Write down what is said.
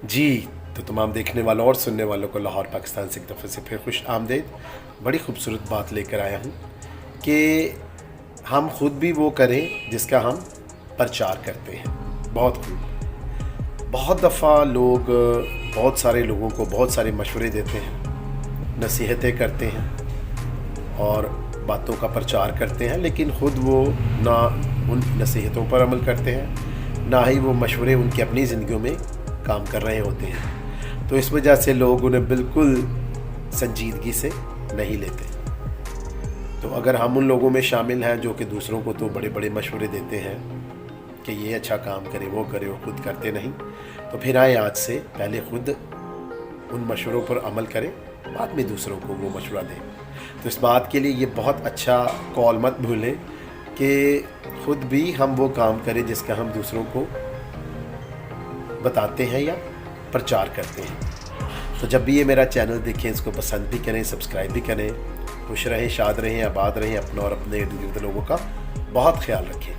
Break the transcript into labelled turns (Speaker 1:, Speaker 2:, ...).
Speaker 1: जी, तो तमाम देखने वालों और सुनने वालों को लाहौर पाकिस्तान से एक दफ़े से फिर खुश आमदीद। बड़ी खूबसूरत बात लेकर आया हूँ कि हम ख़ुद भी वो करें जिसका हम प्रचार करते हैं। बहुत खूब। बहुत दफ़ा लोग बहुत सारे लोगों को बहुत सारे मशवरे देते हैं, नसीहतें करते हैं और बातों का प्रचार करते हैं, लेकिन ख़ुद वो ना उन नसीहतों पर अमल करते हैं, ना ही वो मशवरे उनकी अपनी ज़िंदगियों में काम कर रहे होते हैं। तो इस वजह से लोग उन्हें बिल्कुल संजीदगी से नहीं लेते। तो अगर हम उन लोगों में शामिल हैं जो कि दूसरों को तो बड़े बड़े मशवरे देते हैं कि ये अच्छा काम करे, वो करे, और ख़ुद करते नहीं, तो फिर आए आज से पहले ख़ुद उन मशवरों पर अमल करें, बाद में दूसरों को वो मशवरा दें। तो इस बात के लिए ये बहुत अच्छा कॉल मत भूलें कि ख़ुद भी हम वो काम करें जिसका हम दूसरों को बताते हैं या प्रचार करते हैं। तो जब भी ये मेरा चैनल देखें, इसको पसंद भी करें, सब्सक्राइब भी करें। खुश रहें, शाद रहें, आबाद रहें, अपना और अपने इर्द गिर्द लोगों का बहुत ख्याल रखें।